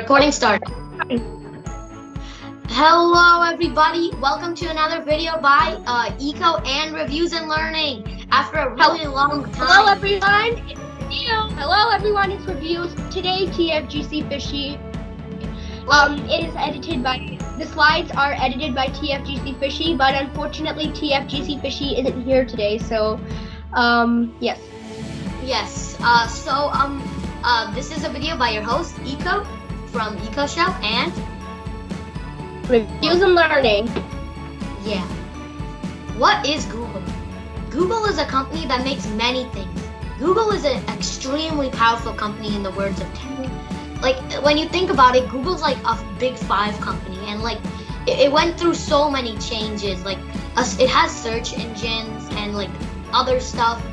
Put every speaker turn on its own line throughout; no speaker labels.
Recording start. Hello everybody, welcome to another video by Eco and Reviews and Learning after a really long time.
Hello everyone, it's Review. Hello everyone, it's Reviews. Today TFGC Fishy. It is edited by, the slides are edited by TFGC Fishy, but unfortunately TFGC Fishy isn't here today, so yes.
Yes, this is a video by your host, Eco, from Eco Show, and
Reviews and Learning.
Yeah. What is Google? Google is a company that makes many things. Google is an extremely powerful company in the words of tech. Like, when you think about it, Google's like a big five company, and like, it went through so many changes. Like, it has search engines and like other stuff,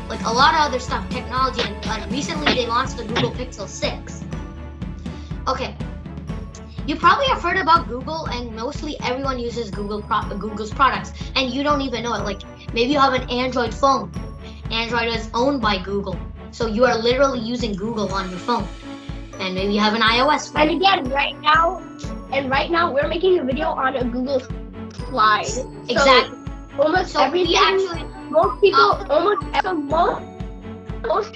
like a lot of other stuff, technology, and recently they launched the Google Pixel 6. Okay. You probably have heard about Google, and mostly everyone uses Google's products, and you don't even know it. Like, maybe you have an Android phone. Android is owned by Google, so you are literally using Google on your phone. And maybe you have an iOS phone.
And again, right now we're making a video on a Google slide.
Exactly.
So almost everything. Most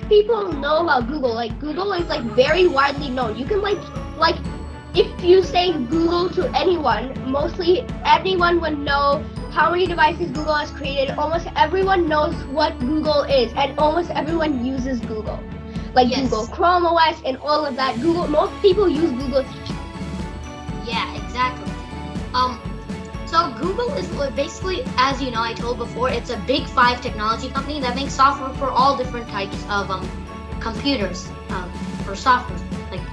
people know about Google. Like, Google is like very widely known. You can like if you say Google to anyone, mostly everyone would know how many devices Google has created. Almost everyone knows what Google is, and almost everyone uses Google. Like, yes. Google Chrome OS and all of that. Most people use Google.
Yeah, exactly. So Google is basically, as you know, I told before, it's a big five technology company that makes software for all different types of computers, for software. Like,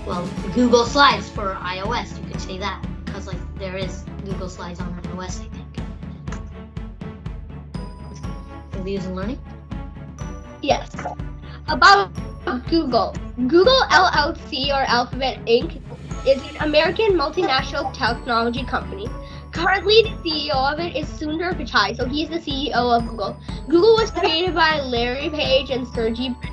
well, Google Slides for iOS, you could say that, because like there is Google Slides on iOS, I think. Reviews and Learning?
Yes. About Google. Google LLC, or Alphabet Inc., is an American multinational technology company. Currently, the CEO of it is Sundar Pichai, so he's the CEO of Google. Google was created by Larry Page and Sergey Brin.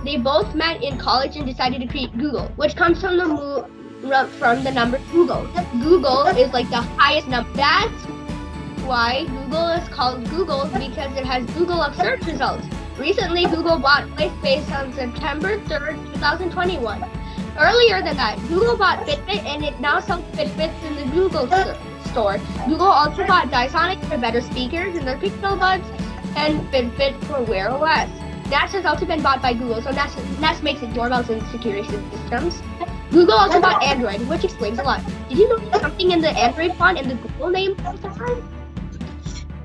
They both met in college and decided to create Google, which comes from the number Google. Google is like the highest number. That's why Google is called Google, because it has Google of search results. Recently, Google bought PlaySpace on September 3rd, 2021. Earlier than that, Google bought Fitbit, and it now sells Fitbits in the Google store. Google also bought Dysonic for better speakers in their Pixel Buds, and Fitbit for Wear OS. Nest has also been bought by Google, so Nest makes it doorbells and security systems. Google also bought Android, which explains a lot. Did you know something in the Android font in the Google name?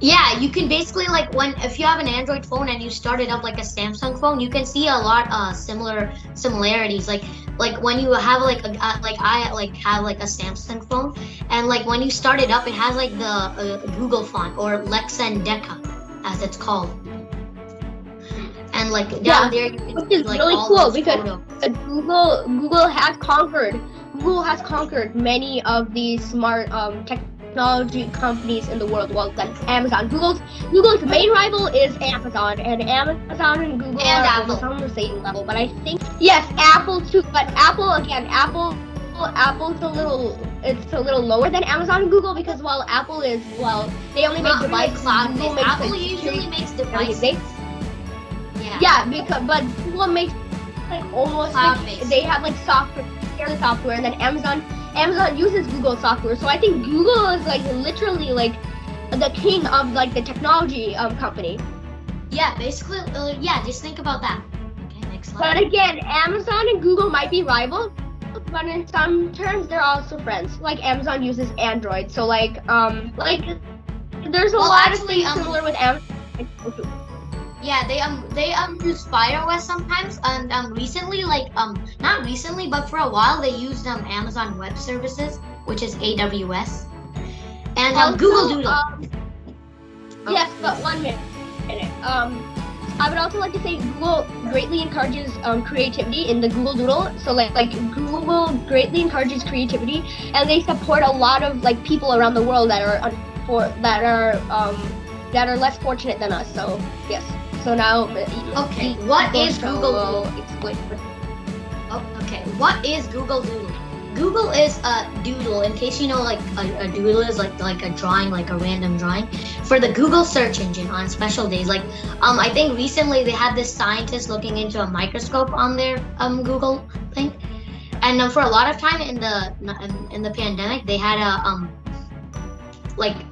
Yeah, you can basically, like, if you have an Android phone and you start it up like a Samsung phone, you can see a lot similarities. Like when you have I have like a Samsung phone, and like when you start it up, it has like the Google font, or Lex and Deca, as it's called. And like down there, you can see like
really
all
cool,
those
because
photos.
Google has conquered many of these smart technology companies in the world. Well, that's Amazon. Google's main rival is Amazon, and Amazon and Google are almost on the same level. But I think, yes, Apple too. But Apple's a little lower than Amazon and Google, because Apple is, they only make devices.
Cloud-based. Apple usually makes devices.
Yeah, but Google makes like almost
cloud-based.
They have like software, and then Amazon uses Google software. So I think Google is like literally like the king of like the technology company.
Yeah, basically, just think about that. Okay, next slide.
But again, Amazon and Google might be rivals, but in some terms they're also friends. Like, Amazon uses Android, so there's a lot of things similar with Amazon.
Yeah, they use Fire OS sometimes, and recently, not recently, but for a while they used Amazon Web Services, which is AWS, and
also,
Google Doodle.
Yes, but 1 minute. I would also like to say Google greatly encourages creativity in the Google Doodle. So like Google greatly encourages creativity, and they support a lot of like people around the world that are less fortunate than us. So yes. So now,
okay, what is Google Doodle?
Explain.
Oh, okay, what is Google Doodle? Google is a doodle. In case you know, like a doodle is like a drawing, like a random drawing, for the Google search engine on special days. Like I think recently they had this scientist looking into a microscope on their Google thing, and for a lot of time in the pandemic they had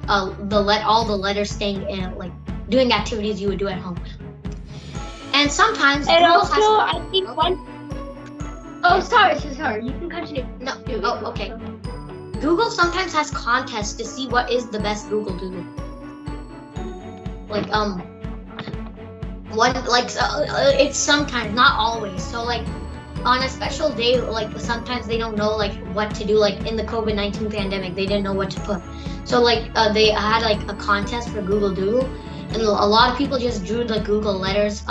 all the letters staying in, like doing activities you would do at home. And sometimes
And
Google
also,
has,
I think one. Oh, sorry. You can continue.
no, oh, okay. Google sometimes has contests to see what is the best Google Doodle. Like it's sometimes, not always. So like on a special day, like sometimes they don't know like what to do. Like in the COVID-19 pandemic, they didn't know what to put. So like they had like a contest for Google Doodle, and a lot of people just drew the Google letters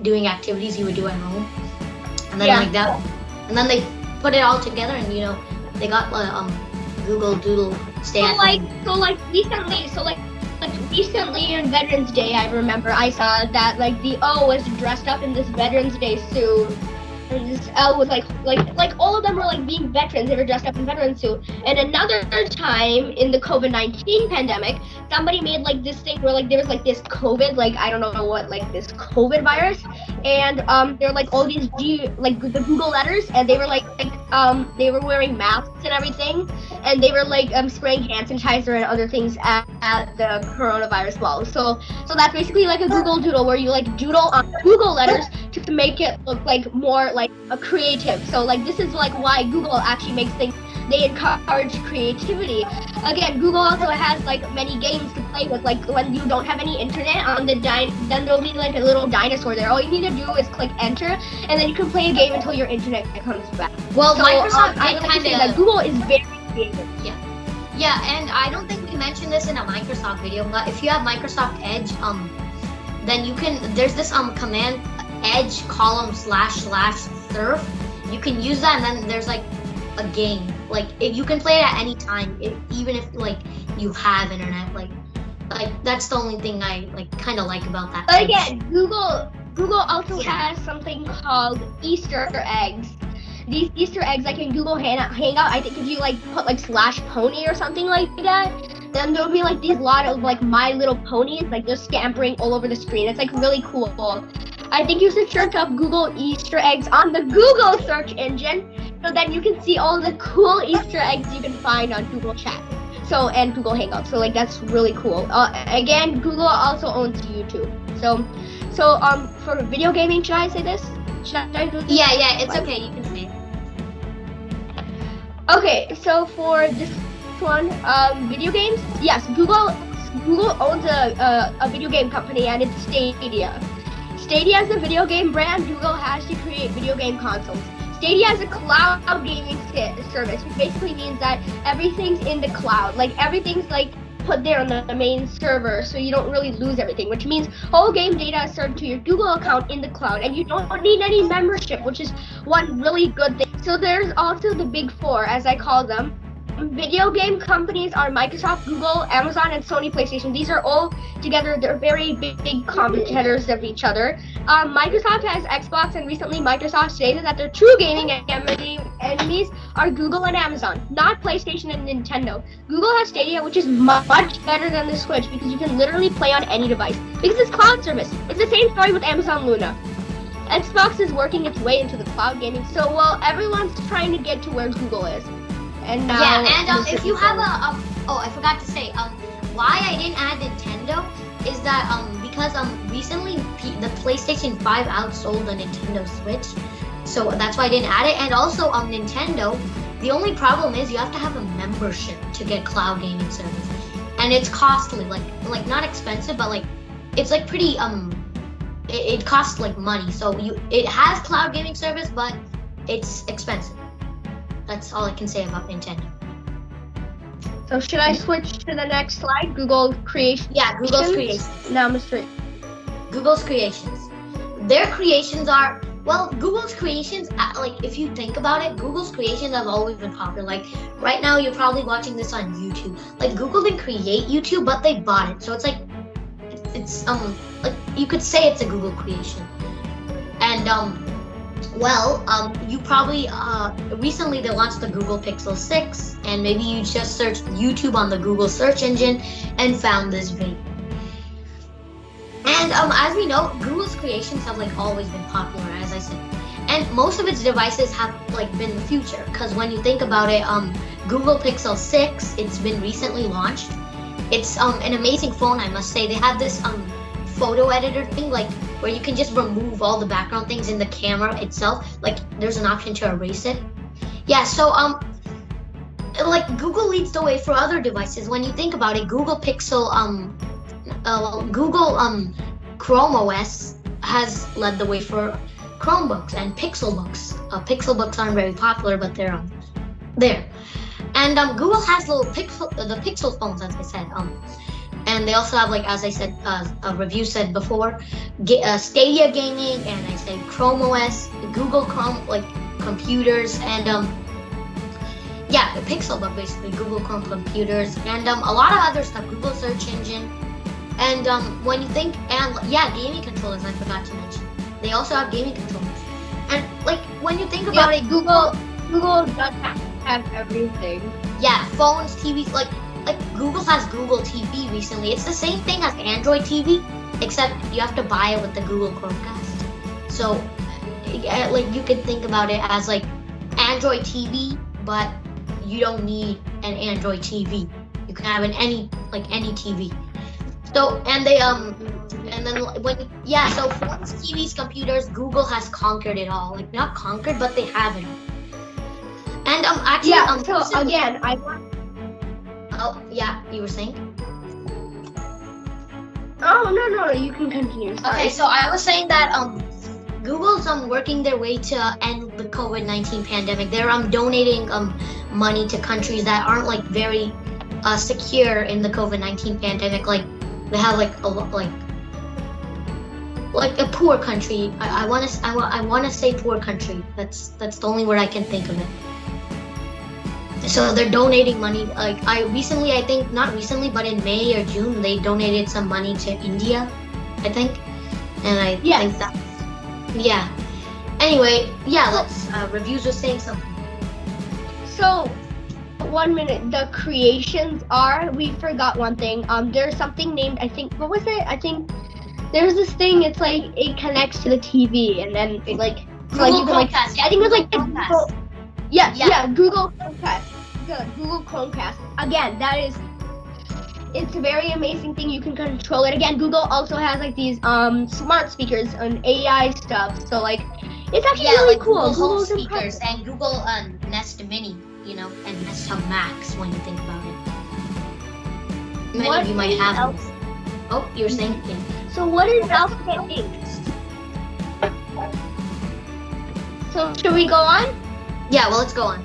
doing activities you would do at home, and then like that, and then they put it all together, and they got Google Doodle stay at home.
So recently in Veterans Day, I remember I saw that like the O was dressed up in this Veterans Day suit. And this L was like all of them were like being veterans. They were dressed up in veteran suit. And another time in the COVID-19 pandemic, somebody made like this thing where like there was like this COVID, like I don't know what, like this COVID virus, and there were like all these like the Google letters, and they were they were wearing masks and everything, and they were like spraying hand sanitizer and other things at the coronavirus ball. So that's basically like a Google Doodle where you like doodle on Google letters to make it look like more like a creative. So like this is like why Google actually makes things, they encourage creativity. Again, Google also has like many games to play with, like when you don't have any internet on then there'll be like a little dinosaur there. All you need to do is click enter, and then you can play a game until your internet comes back.
Well, so, Microsoft
I would say that Google is very creative.
Yeah, and I don't think we mentioned this in a Microsoft video, but if you have Microsoft Edge, then you can, there's this command Edge column / surf. You can use that, and then there's like a game. Like you can play it at any time, even if like you have internet. Like that's the only thing I like kind of like about that.
But again, Google also has something called Easter eggs. These Easter eggs, like in Google Hangout, I think if you like put like /pony or something like that, then there'll be like these lot of like My Little Ponies, like they're scampering all over the screen. It's like really cool. I think you should search up Google Easter eggs on the Google search engine, so then you can see all the cool Easter eggs you can find on Google Chat. So and Google Hangouts. So like that's really cool. Again, Google also owns YouTube. So for video gaming, should I say this? Should I do this?
Yeah, it's okay. You can say it.
Okay, so for this one, video games, yes, Google owns a video game company, and it's Stadia. Stadia is a video game brand Google has to create video game consoles. Stadia is a cloud gaming service, which basically means that everything's in the cloud. Like everything's like put there on the main server, so you don't really lose everything, which means whole game data is served to your Google account in the cloud, and you don't need any membership, which is one really good thing. So there's also the big four, as I call them. Video game companies are Microsoft, Google, Amazon, and Sony PlayStation. These are all together, they're very big competitors of each other. Microsoft has Xbox, and recently Microsoft stated that their true gaming enemies are Google and Amazon, not PlayStation and Nintendo. Google has Stadia, which is much better than the Switch because you can literally play on any device because it's cloud service. It's the same story with Amazon Luna. Xbox is working its way into the cloud gaming, so while everyone's trying to get to where Google is. And now,
if you have I forgot to say, why I didn't add Nintendo is that because recently the PlayStation 5 outsold the Nintendo Switch, so that's why I didn't add it. And also Nintendo, the only problem is you have to have a membership to get cloud gaming service, and it's costly, like not expensive, but like it's like pretty it costs like money. So it has cloud gaming service, but it's expensive. That's all I can say about Nintendo.
So should I switch to the next slide? Google Creations?
Yeah, Google's Creations.
Now, Mr.
Google's Creations. Their creations are, well, Google's Creations, like if you think about it, Google's Creations have always been popular. Like right now you're probably watching this on YouTube. Like Google didn't create YouTube, but they bought it. So it's like, it's like you could say it's a Google creation. And Well, you probably recently they launched the Google Pixel 6, and maybe you just searched YouTube on the Google search engine and found this video. And as we know, Google's creations have like always been popular, as I said, and most of its devices have like been the future. Because when you think about it, Google Pixel 6, it's been recently launched. It's an amazing phone, I must say. They have this photo editor thing, like where you can just remove all the background things in the camera itself. Like there's an option to erase it. Yeah, so like Google leads the way for other devices. When you think about it, Google Pixel Google Chrome OS has led the way for Chromebooks and Pixelbooks. Pixelbooks aren't very popular, but they're there. And Google has the Pixel phones, as I said. And they also have, like, as I said, a review said before, Stadia gaming, and I said Chrome OS, Google Chrome, like, computers, and yeah, the Pixelbook, basically, Google Chrome computers, and a lot of other stuff, Google search engine, and when you think, and yeah, gaming controllers, I forgot to mention. They also have gaming controllers. And, like, when you think about it,
Google does have everything.
Yeah, phones, TVs, like Google has Google TV recently. It's the same thing as Android TV, except you have to buy it with the Google Chromecast. So, like, you could think about it as like Android TV, but you don't need an Android TV. You can have any TV. So, and they and then so phones, TVs, computers, Google has conquered it all. Like, not conquered, but they have it all. And actually,
yeah. So again,
Oh, yeah, you were saying?
Oh, no, you can continue. Sorry.
Okay, so I was saying that Google's working their way to end the COVID-19 pandemic. They're donating money to countries that aren't like very secure in the COVID-19 pandemic. Like they have like a poor country. I want to say poor country. That's the only word I can think of it. So they're donating money. Like I think not recently, but in May or June, they donated some money to India, I think. And I think that, yeah. Anyway, yeah, let's, reviews was saying something.
So, 1 minute, the creations are, we forgot one thing. There's something named, I think, what was it? I think there's this thing, it's like, it connects to the TV, and then it like,
Google Chromecast.
I think it was like,
Chromecast.
Yeah, Google Chromecast. Google Chromecast. Again, it's a very amazing thing. You can control it. Again, Google also has like these smart speakers and AI stuff. So like, it's actually really
like
cool.
Google Home speakers and Google Nest Mini, and Nest Hub Max. When you think about it, many of you might have this. Oh, you were saying again.
So what is Alphabet Inc? So should we go on?
Yeah, well, let's go on.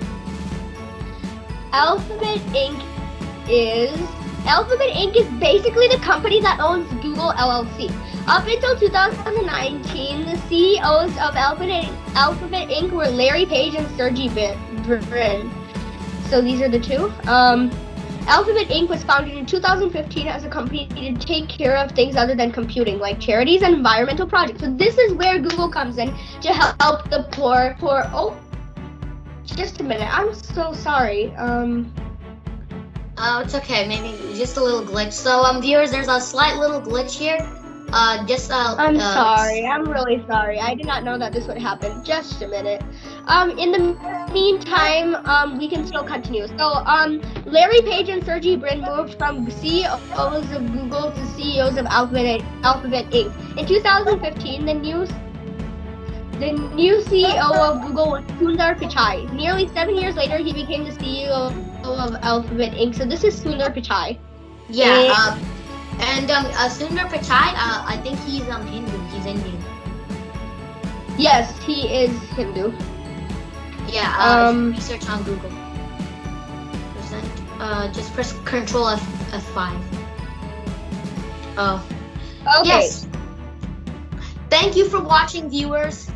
Alphabet Inc. is basically the company that owns Google LLC. Up until 2019, the CEOs of Alphabet Inc. were Larry Page and Sergey Brin. So these are the two. Alphabet Inc. was founded in 2015 as a company to take care of things other than computing, like charities and environmental projects. So this is where Google comes in to help the poor. Oh, just a minute. I'm so sorry.
Oh, it's okay. Maybe just a little glitch. So, viewers, there's a slight little glitch here.
I'm sorry. I'm really sorry. I did not know that this would happen. Just a minute. In the meantime, we can still continue. So, Larry Page and Sergey Brin moved from CEOs of Google to CEOs of Alphabet Inc. In 2015, the new CEO of Google was Sundar Pichai. Nearly 7 years later, he became the CEO of Alphabet Inc. So this is Sundar Pichai.
Yeah. And Sundar Pichai, I think he's Hindu. He's Indian.
Yes, he is Hindu.
Yeah. Research on Google. Just press Control F5. Oh.
Okay.
Yes. Thank you for watching, viewers.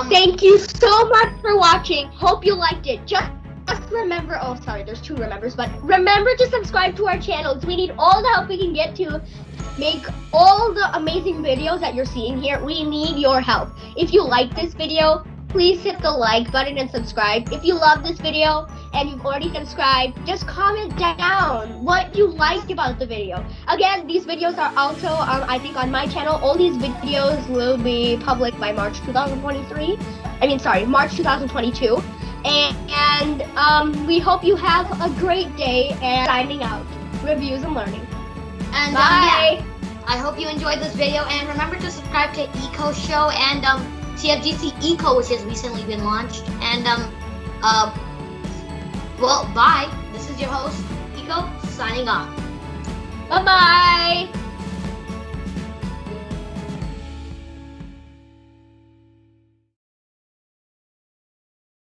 Thank you so much for watching. Hope you liked it. Just remember, oh sorry, there's two remembers, but remember to subscribe to our channels. We need all the help we can get to make all the amazing videos that you're seeing here. We need your help. If you like this video, please hit the like button and subscribe. If you love this video and you've already subscribed, just comment down what you liked about the video. Again, these videos are also, I think, on my channel. All these videos will be public by March 2022. And we hope you have a great day, and signing out. Reviews and learning.
And
Bye.
yeah, I hope you enjoyed this video, and remember to subscribe to Eco Show and TFGC Eco, which has recently been launched. And well, bye. This is your host, Eco, signing off.
Bye-bye.